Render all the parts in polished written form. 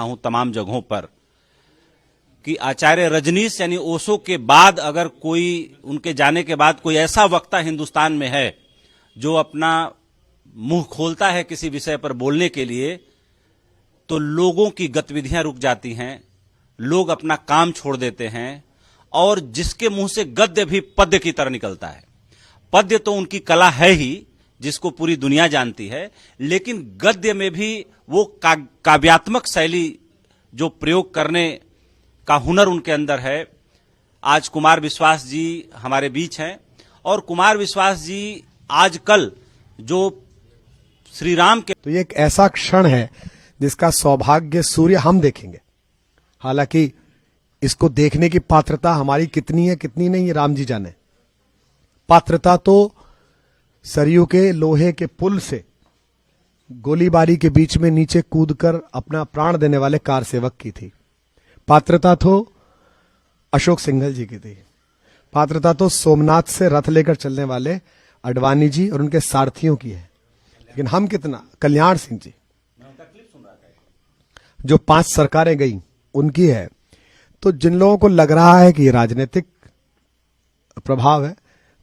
हूं तमाम जगहों पर कि आचार्य रजनीश यानी ओशो के बाद अगर कोई उनके जाने के बाद कोई ऐसा वक्ता हिंदुस्तान में है जो अपना मुंह खोलता है किसी विषय पर बोलने के लिए, तो लोगों की गतिविधियां रुक जाती हैं, लोग अपना काम छोड़ देते हैं और जिसके मुंह से गद्य भी पद्य की तरह निकलता है। पद्य तो उनकी कला है ही जिसको पूरी दुनिया जानती है, लेकिन गद्य में भी वो काव्यात्मक शैली जो प्रयोग करने का हुनर उनके अंदर है। आज कुमार विश्वास जी हमारे बीच हैं और कुमार विश्वास जी आजकल जो श्री राम के, तो ये एक ऐसा क्षण है जिसका सौभाग्य सूर्य हम देखेंगे। हालांकि इसको देखने की पात्रता हमारी कितनी है कितनी नहीं, राम जी जाने। पात्रता तो सरयू के लोहे के पुल से गोलीबारी के बीच में नीचे कूदकर अपना प्राण देने वाले कार सेवक की थी। पात्रता तो अशोक सिंघल जी की थी। पात्रता तो सोमनाथ से रथ लेकर चलने वाले अडवाणी जी और उनके सारथियों की है। लेकिन हम कितना, कल्याण सिंह जी जो 5 सरकारें गई उनकी है। तो जिन लोगों को लग रहा है कि ये राजनीतिक प्रभाव है,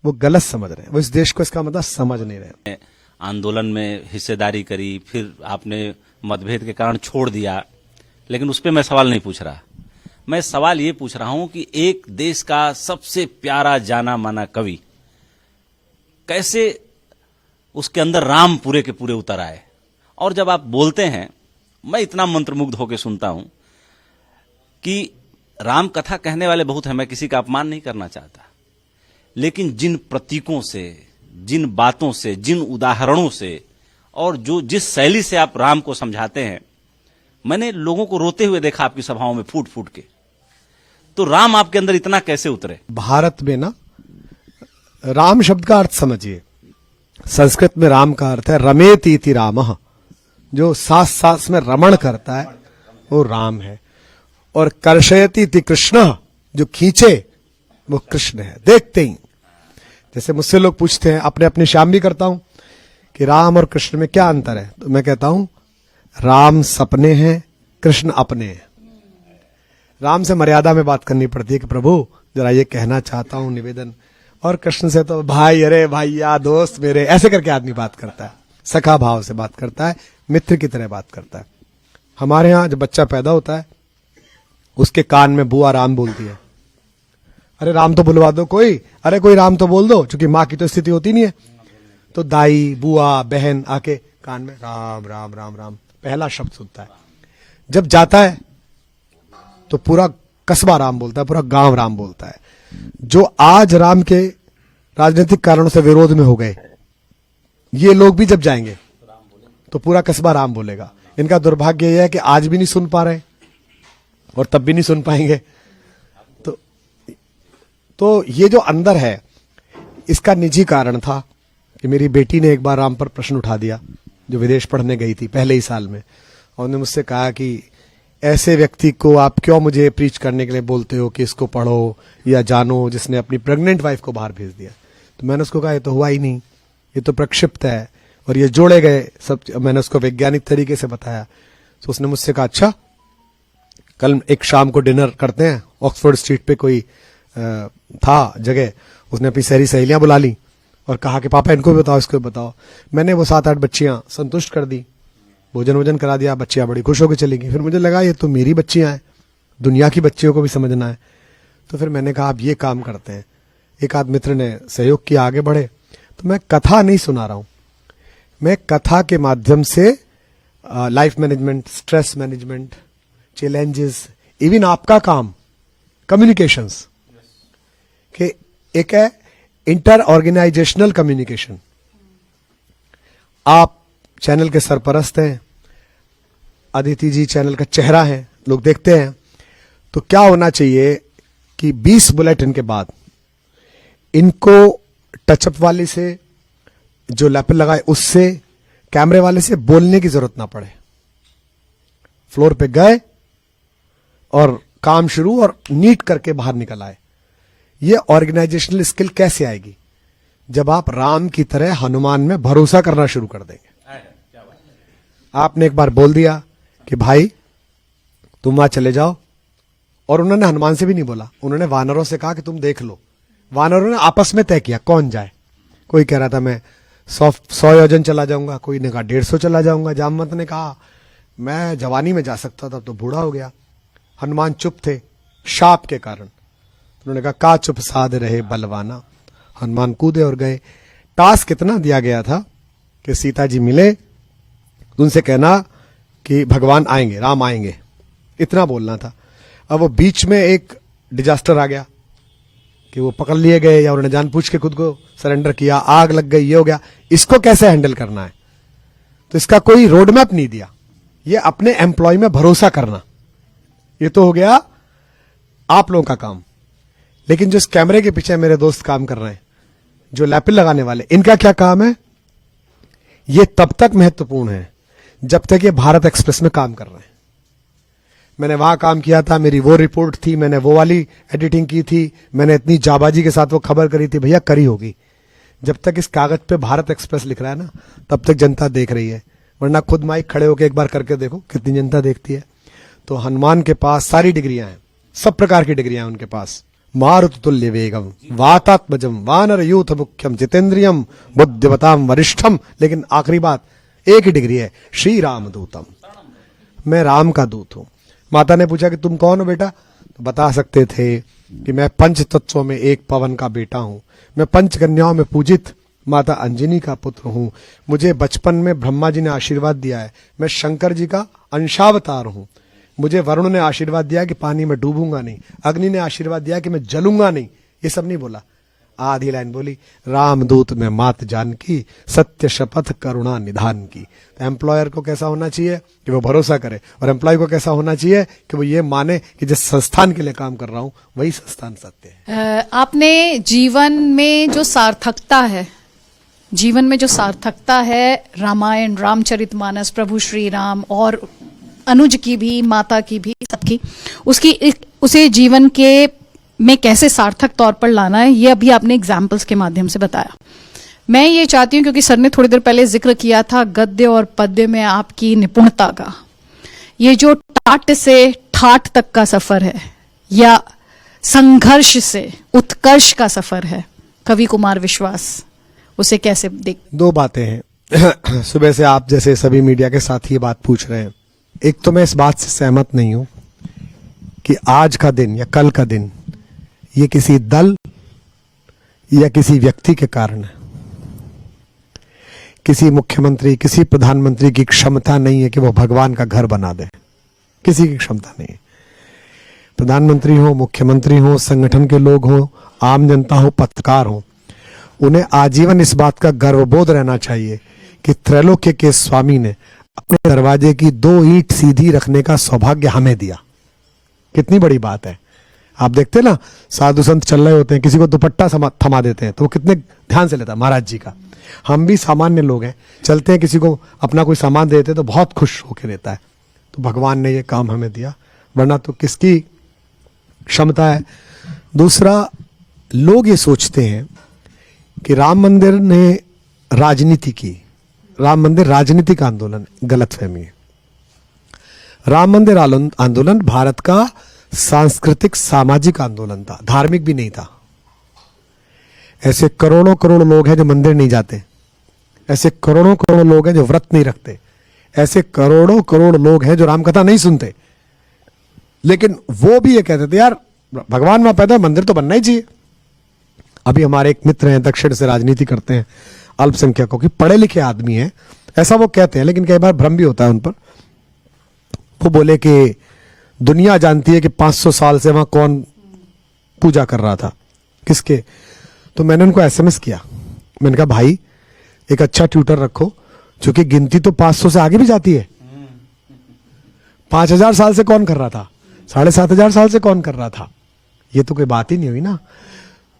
वो गलत समझ रहे हैं, वो इस देश को इसका मतलब समझ नहीं रहे। आंदोलन में हिस्सेदारी करी, फिर आपने मतभेद के कारण छोड़ दिया, लेकिन उस पर मैं सवाल नहीं पूछ रहा। मैं सवाल ये पूछ रहा हूं कि एक देश का सबसे प्यारा जाना माना कवि कैसे उसके अंदर राम पूरे के पूरे उतर आए। और जब आप बोलते हैं, मैं इतना मंत्रमुग्ध होकर सुनता हूं कि राम कथा कहने वाले बहुत हैं, मैं किसी का अपमान नहीं करना चाहता, लेकिन जिन प्रतीकों से, जिन बातों से, जिन उदाहरणों से और जो जिस शैली से आप राम को समझाते हैं, मैंने लोगों को रोते हुए देखा आपकी सभाओं में फूट फूट के। तो राम आपके अंदर इतना कैसे उतरे? भारत में ना, राम शब्द का अर्थ समझिए। संस्कृत में राम का अर्थ है रमेति इति रामः, जो सांस सांस में रमण करता है वो राम है। और कर्षयति इति कृष्ण, जो खींचे वो कृष्ण है। देखते ही, जैसे मुझसे लोग पूछते हैं, अपने अपनी शाम भी करता हूं कि राम और कृष्ण में क्या अंतर है, तो मैं कहता हूं राम सपने हैं, कृष्ण अपने हैं। राम से मर्यादा में बात करनी पड़ती है कि प्रभु जरा ये कहना चाहता हूं निवेदन, और कृष्ण से तो भाई, अरे भैया, दोस्त मेरे, ऐसे करके आदमी बात करता है, सखा भाव से बात करता है, मित्र की तरह बात करता है। हमारे यहां जब बच्चा पैदा होता है उसके कान में बुआ राम बोलती है, अरे राम तो बुलवा दो कोई, अरे कोई राम तो बोल दो, क्योंकि मां की तो स्थिति होती नहीं है। तो दाई, बुआ, बहन आके कान में राम राम राम राम पहला शब्द सुनता है। जब जाता है तो पूरा कस्बा राम बोलता है, पूरा गांव राम बोलता है। जो आज राम के राजनीतिक कारणों से विरोध में हो गए, ये लोग भी जब जाएंगे तो पूरा कस्बा राम बोलेगा। इनका दुर्भाग्य यह है कि आज भी नहीं सुन पा रहे और तब भी नहीं सुन पाएंगे। तो ये जो अंदर है, इसका निजी कारण था कि मेरी बेटी ने एक बार राम पर प्रश्न उठा दिया, जो विदेश पढ़ने गई थी पहले ही साल में, और उन्होंने मुझसे कहा कि ऐसे व्यक्ति को आप क्यों मुझे प्रीच करने के लिए बोलते हो कि इसको पढ़ो या जानो, जिसने अपनी प्रेग्नेंट वाइफ को बाहर भेज दिया। तो मैंने उसको कहा ये तो हुआ ही नहीं, ये तो प्रक्षिप्त है और ये जोड़े गए सब। मैंने उसको वैज्ञानिक तरीके से बताया। तो उसने मुझसे कहा अच्छा, कल एक शाम को डिनर करते हैं, ऑक्सफोर्ड स्ट्रीट पे कोई था जगह, उसने अपनी सारी सहेलियां बुला ली और कहा कि पापा इनको भी बताओ, इसको भी बताओ। मैंने वो 7-8 बच्चियां संतुष्ट कर दी, भोजन वोजन करा दिया, बच्चियां बड़ी खुश होकर चली गई। फिर मुझे लगा ये तो मेरी बच्चियां हैं, दुनिया की बच्चियों को भी समझना है। तो फिर मैंने कहा आप ये काम करते हैं। एक आध मित्र ने सहयोग किया, आगे बढ़े। तो मैं कथा नहीं सुना रहा हूं, मैं कथा के माध्यम से life management, stress management, challenges, even आपका काम कम्युनिकेशंस के, एक है इंटर ऑर्गेनाइजेशनल कम्युनिकेशन। आप चैनल के सरपरस्त हैं, अदिति जी चैनल का चेहरा है, लोग देखते हैं। तो क्या होना चाहिए कि 20 बुलेटिन के बाद इनको टचअप वाले से, जो लैपल लगाए उससे, कैमरे वाले से बोलने की जरूरत ना पड़े। फ्लोर पे गए और काम शुरू और नीट करके बाहर निकल आए। ये ऑर्गेनाइजेशनल स्किल कैसे आएगी? जब आप राम की तरह हनुमान में भरोसा करना शुरू कर देंगे। आपने एक बार बोल दिया कि भाई तुम वहां चले जाओ। और उन्होंने हनुमान से भी नहीं बोला, उन्होंने वानरों से कहा कि तुम देख लो। वानरों ने आपस में तय किया कौन जाए। कोई कह रहा था मैं 100 योजन चला जाऊंगा, कोई ने कहा 150 चला जाऊंगा। जामवंत ने कहा मैं जवानी में जा सकता था, तो बूढ़ा हो गया। हनुमान चुप थे शाप के कारण। उन्होंने कहा का चुप साध रहे बलवाना। हनुमान कूदे और गए। टास्क कितना दिया गया था कि सीता जी मिले, उनसे कहना कि भगवान आएंगे, राम आएंगे, इतना बोलना था। अब वो बीच में एक डिजास्टर आ गया कि वो पकड़ लिए गए या उन्होंने जानबूझ के खुद को सरेंडर किया, आग लग गई, ये हो गया। इसको कैसे हैंडल करना है, तो इसका कोई रोड मैप नहीं दिया। ये अपने एम्प्लॉय में भरोसा करना, ये तो हो गया आप लोगों का काम। लेकिन जो इस कैमरे के पीछे मेरे दोस्त काम कर रहे हैं, जो लैपिल लगाने वाले, इनका क्या काम है? ये तब तक महत्वपूर्ण है जब तक ये भारत एक्सप्रेस में काम कर रहे हैं। मैंने वहां काम किया था, मेरी वो रिपोर्ट थी, मैंने वो वाली एडिटिंग की थी, मैंने इतनी जाबाजी के साथ वो खबर करी थी, भैया करी होगी। जब तक इस कागज पे भारत एक्सप्रेस लिख रहा है ना, तब तक जनता देख रही है। वरना खुद माइक खड़े होकर एक बार करके देखो कितनी जनता देखती है। तो हनुमान के पास सारी डिग्रियां हैं, सब प्रकार की डिग्रियां हैं उनके पास। मारुत तुल्य वेगम वातात्मजम वानर यूथ मुख्यम जितेंद्रियम बुद्धिमताम वरिष्ठम। लेकिन आखिरी बात एक ही डिग्री है, श्री राम दूतम, मैं राम का दूत हूं। माता ने पूछा कि तुम कौन हो बेटा, तो बता सकते थे कि मैं पंच तत्वों में एक पवन का बेटा हूं, मैं पंच कन्याओं में पूजित माता अंजनी का पुत्र हूं, मुझे बचपन में ब्रह्मा जी ने आशीर्वाद दिया है, मैं शंकर जी का अंशावतार हूं, मुझे वरुण ने आशीर्वाद दिया कि पानी में डूबूंगा नहीं, अग्नि ने आशीर्वाद दिया कि मैं जलूंगा नहीं। ये सब नहीं बोला। आधी लाइन बोली, रामदूत में मात जानकी, सत्य शपथ करुणा निधान की। तो एम्प्लॉयर को कैसा होना चाहिए कि वो भरोसा करे, और एम्प्लॉय को कैसा होना चाहिए कि वो ये माने कि जिस संस्थान के लिए काम कर रहा हूं वही संस्थान सत्य है। आपने जीवन में जो सार्थकता है, जीवन में जो सार्थकता है, रामायण, रामचरितमानस, प्रभु श्री राम और अनुज की भी, माता की भी, सबकी, उसकी उसे जीवन के में कैसे सार्थक तौर पर लाना है, ये अभी आपने एग्जाम्पल्स के माध्यम से बताया। मैं ये चाहती हूं, क्योंकि सर ने थोड़ी देर पहले जिक्र किया था गद्य और पद्य में आपकी निपुणता का, ये जो टाट से ठाठ तक का सफर है या संघर्ष से उत्कर्ष का सफर है, कवि कुमार विश्वास, उसे कैसे देख? दो बातें हैं। सुबह से आप जैसे सभी मीडिया के साथी ये बात पूछ रहे हैं। एक तो मैं इस बात से सहमत नहीं हूं कि आज का दिन या कल का दिन ये किसी दल या किसी व्यक्ति के कारण है। किसी मुख्यमंत्री, किसी प्रधानमंत्री की क्षमता नहीं है कि वो भगवान का घर बना दे, किसी की क्षमता नहीं है। प्रधानमंत्री हो, मुख्यमंत्री हो, संगठन के लोग हो, आम जनता हो, पत्रकार हो, उन्हें आजीवन इस बात का गर्वबोध रहना चाहिए कि त्रैलोक्य के स्वामी ने अपने दरवाजे की 2 ईंट सीधी रखने का सौभाग्य हमें दिया। कितनी बड़ी बात है। आप देखते ना, साधु संत चल रहे होते हैं, किसी को दुपट्टा थमा देते हैं तो वो कितने ध्यान से लेता है, महाराज जी का। हम भी सामान्य लोग हैं, चलते हैं, किसी को अपना कोई सामान देते तो बहुत खुश होकर देता है। तो भगवान ने ये काम हमें दिया, वरना तो किसकी क्षमता है। दूसरा, लोग ये सोचते हैं कि राम मंदिर ने राजनीति की, राम मंदिर राजनीतिक आंदोलन, गलतफहमी है। राम मंदिर आंदोलन भारत का सांस्कृतिक सामाजिक आंदोलन था, धार्मिक भी नहीं था। ऐसे करोड़ों करोड़ लोग हैं जो मंदिर नहीं जाते, ऐसे करोड़ों करोड़ लोग हैं जो व्रत नहीं रखते, ऐसे करोड़ों करोड़ लोग हैं जो रामकथा नहीं सुनते, लेकिन वो भी ये कहते थे यार भगवान वहां पैदा, मंदिर तो बनना ही चाहिए। अभी हमारे एक मित्र हैं, दक्षिण से राजनीति करते हैं, अल्पसंख्यकों की, पढ़े लिखे आदमी हैं, ऐसा वो कहते हैं, लेकिन कई बार भ्रम भी होता है उन पर। वो बोले कि दुनिया जानती है कि 500 साल से वहां कौन पूजा कर रहा था, किसके। तो मैंने उनको एसएमएस किया, मैंने कहा भाई एक अच्छा ट्यूटर रखो, क्योंकि गिनती तो 500 से आगे भी जाती है। 5000 साल से कौन कर रहा था, 7500 साल से कौन कर रहा था, ये तो कोई बात ही नहीं हुई ना।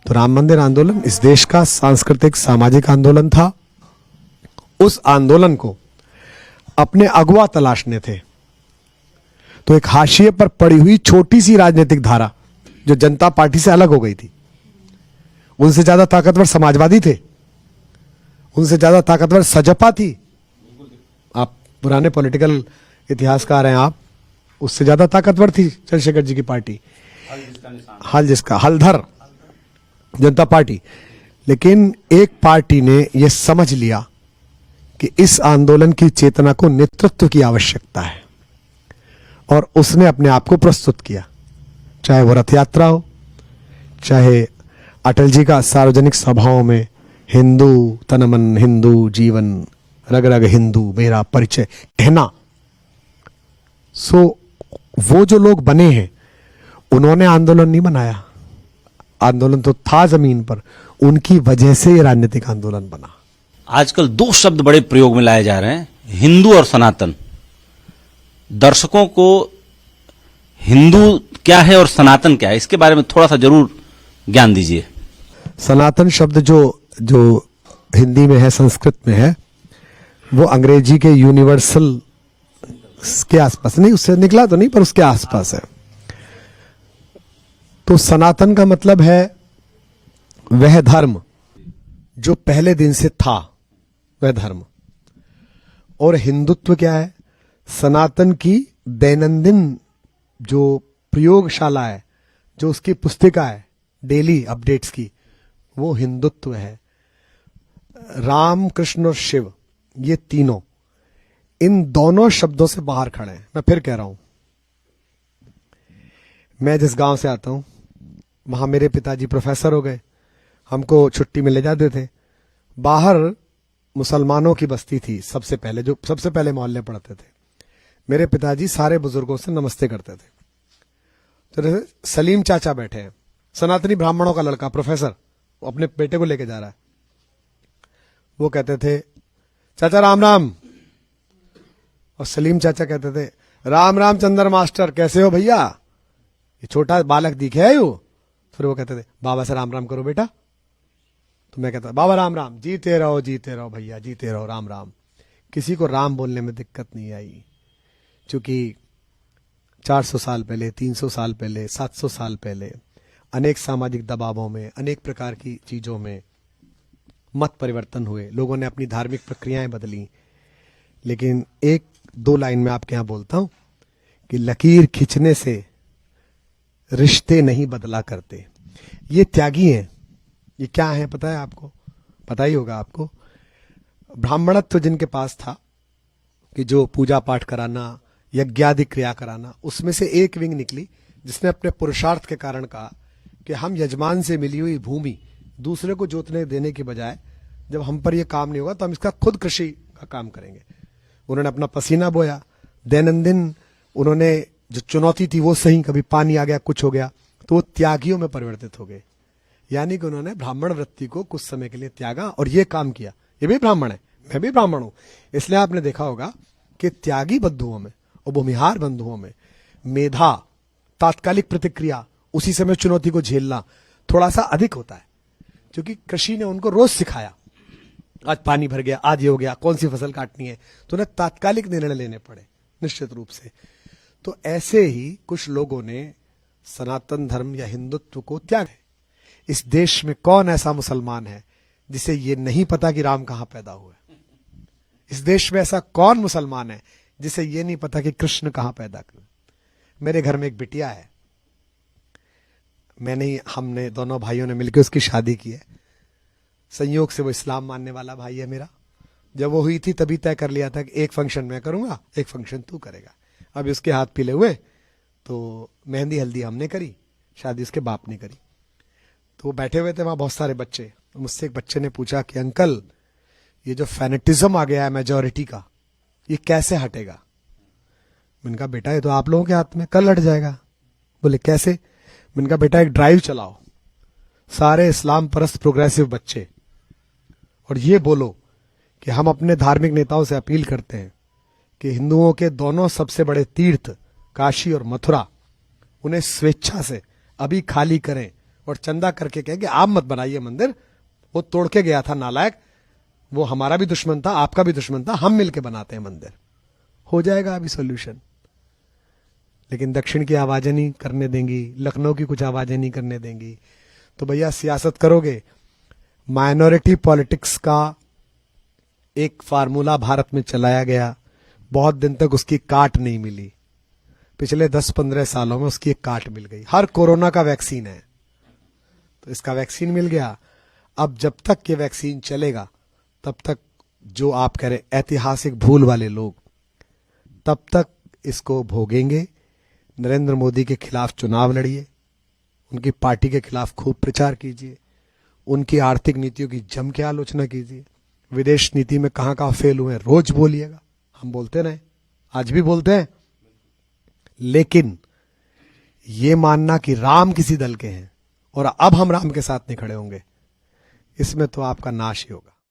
तो राम मंदिर आंदोलन इस देश का सांस्कृतिक सामाजिक आंदोलन था। उस आंदोलन को अपने अगुवा तलाशने थे, तो एक हाशिए पर पड़ी हुई छोटी सी राजनीतिक धारा जो जनता पार्टी से अलग हो गई थी, उनसे ज्यादा ताकतवर समाजवादी थे, उनसे ज्यादा ताकतवर सजपा थी। आप पुराने पॉलिटिकल इतिहासकार हैं आप, उससे ज्यादा ताकतवर थी चंद्रशेखर जी की पार्टी, हल जिसका हलधर जनता पार्टी। लेकिन एक पार्टी ने यह समझ लिया कि इस आंदोलन की चेतना को नेतृत्व की आवश्यकता है और उसने अपने आप को प्रस्तुत किया, चाहे वो रथ यात्रा हो, चाहे अटल जी का सार्वजनिक सभाओं में हिंदू तन मन, हिंदू जीवन, रग रग हिंदू मेरा परिचय कहना। सो वो जो लोग बने हैं उन्होंने आंदोलन नहीं बनाया, आंदोलन तो था जमीन पर, उनकी वजह से ये राजनीतिक आंदोलन बना। आजकल दो शब्द बड़े प्रयोग में लाए जा रहे हैं, हिंदू और सनातन। दर्शकों को हिंदू क्या है और सनातन क्या है, इसके बारे में थोड़ा सा जरूर ज्ञान दीजिए। सनातन शब्द जो हिंदी में है, संस्कृत में है, वो अंग्रेजी के यूनिवर्सल के आसपास नहीं, उससे निकला तो नहीं पर उसके आसपास है। तो सनातन का मतलब है वह धर्म जो पहले दिन से था, वह धर्म। और हिंदुत्व क्या है? सनातन की दैनंदिन जो प्रयोगशाला है, जो उसकी पुस्तिका है डेली अपडेट्स की, वो हिंदुत्व है। राम, कृष्ण और शिव, ये तीनों, इन दोनों शब्दों से बाहर खड़े हैं। मैं फिर कह रहा हूं, मैं जिस गांव से आता हूं वहां मेरे पिताजी प्रोफेसर हो गए, हमको छुट्टी में ले जाते थे। बाहर मुसलमानों की बस्ती थी सबसे पहले, जो सबसे पहले मोहल्ले पढ़ते थे। मेरे पिताजी सारे बुजुर्गों से नमस्ते करते थे। तो सलीम चाचा बैठे हैं, सनातनी ब्राह्मणों का लड़का, प्रोफेसर, वो अपने बेटे को लेके जा रहा है। वो कहते थे चाचा राम राम, और सलीम चाचा कहते थे राम राम चंद्र मास्टर, कैसे हो भैया? ये छोटा बालक दिखे है यो। फिर वो कहते थे बाबा से राम राम करो बेटा। तो मैं कहता बाबा राम राम, जीते रहो भैया, जीते रहो, राम राम। किसी को राम बोलने में दिक्कत नहीं आई, क्योंकि 400 साल पहले, 300 साल पहले, 700 साल पहले अनेक सामाजिक दबावों में, अनेक प्रकार की चीजों में मत परिवर्तन हुए, लोगों ने अपनी धार्मिक प्रक्रियाएं बदली। लेकिन एक दो लाइन में आपके यहां बोलता हूं कि लकीर खींचने से रिश्ते नहीं बदला करते। ये त्यागी हैं। ये क्या है पता है आपको? पता ही होगा आपको। ब्राह्मणत्व जिनके पास था कि जो पूजा पाठ कराना, यज्ञादि क्रिया कराना, उसमें से एक विंग निकली जिसने अपने पुरुषार्थ के कारण कहा कि हम यजमान से मिली हुई भूमि दूसरे को जोतने देने के बजाय, जब हम पर यह काम नहीं होगा तो हम इसका खुद कृषि का काम करेंगे। उन्होंने अपना पसीना बोया, दैनंदिन उन्होंने जो चुनौती थी वो सही, कभी पानी आ गया, कुछ हो गया, तो वो त्यागियों में परिवर्तित हो गए। यानी कि उन्होंने ब्राह्मण वृत्ति को कुछ समय के लिए त्यागा और ये काम किया। ये भी ब्राह्मण है, मैं भी ब्राह्मण हूं। इसलिए आपने देखा होगा कि त्यागी बंधुओं में और भूमिहार बंधुओं में मेधा, तात्कालिक प्रतिक्रिया, उसी समय चुनौती को झेलना थोड़ा सा अधिक होता है, क्योंकि कृषि ने उनको रोज सिखाया। आज पानी भर गया, आज ये हो गया, कौन सी फसल काटनी है, तो उन्हें तात्कालिक निर्णय लेने पड़े निश्चित रूप से। तो ऐसे ही कुछ लोगों ने सनातन धर्म या हिंदुत्व को त्याग। इस देश में कौन ऐसा मुसलमान है जिसे ये नहीं पता कि राम कहां पैदा हुआ? इस देश में ऐसा कौन मुसलमान है जिसे ये नहीं पता कि कृष्ण कहां पैदा हुए? मेरे घर में एक बिटिया है, हमने दोनों भाइयों ने मिलकर उसकी शादी की है। संयोग से वो इस्लाम मानने वाला भाई है मेरा। जब वो हुई थी तभी तय कर लिया था कि एक फंक्शन मैं करूंगा, एक फंक्शन तू करेगा। अभी उसके हाथ पीले हुए, तो मेहंदी हल्दी हमने करी, शादी उसके बाप ने करी। तो वो बैठे हुए थे वहां बहुत सारे बच्चे। मुझसे एक बच्चे ने पूछा कि अंकल, ये जो फैनेटिज्म आ गया है मेजॉरिटी का, ये कैसे हटेगा? मैंने कहा बेटा ये तो आप लोगों के हाथ में, कल हट जाएगा। बोले कैसे? मैंने कहा बेटा एक ड्राइव चलाओ, सारे इस्लाम परस्त प्रोग्रेसिव बच्चे, और ये बोलो कि हम अपने धार्मिक नेताओं से अपील करते हैं कि हिंदुओं के दोनों सबसे बड़े तीर्थ काशी और मथुरा, उन्हें स्वेच्छा से अभी खाली करें और चंदा करके कहें कि आप मत बनाइए मंदिर, वो तोड़ के गया था नालायक, वो हमारा भी दुश्मन था, आपका भी दुश्मन था, हम मिलके बनाते हैं मंदिर। हो जाएगा अभी सॉल्यूशन। लेकिन दक्षिण की आवाजें नहीं करने देंगी, लखनऊ की कुछ आवाजें नहीं करने देंगी। तो भैया सियासत करोगे। माइनॉरिटी पॉलिटिक्स का एक फार्मूला भारत में चलाया गया, बहुत दिन तक उसकी काट नहीं मिली। पिछले 10-15 सालों में उसकी एक काट मिल गई। हर कोरोना का वैक्सीन है, तो इसका वैक्सीन मिल गया। अब जब तक ये वैक्सीन चलेगा तब तक जो आप कह रहे ऐतिहासिक भूल वाले लोग तब तक इसको भोगेंगे। नरेंद्र मोदी के खिलाफ चुनाव लड़िए, उनकी पार्टी के खिलाफ खूब प्रचार कीजिए, उनकी आर्थिक नीतियों की जम के आलोचना कीजिए, विदेश नीति में कहां कहां फेल हुए रोज बोलिएगा, हम बोलते रहे, आज भी बोलते हैं। लेकिन ये मानना कि राम किसी दल के हैं और अब हम राम के साथ नहीं खड़े होंगे, इसमें तो आपका नाश ही होगा।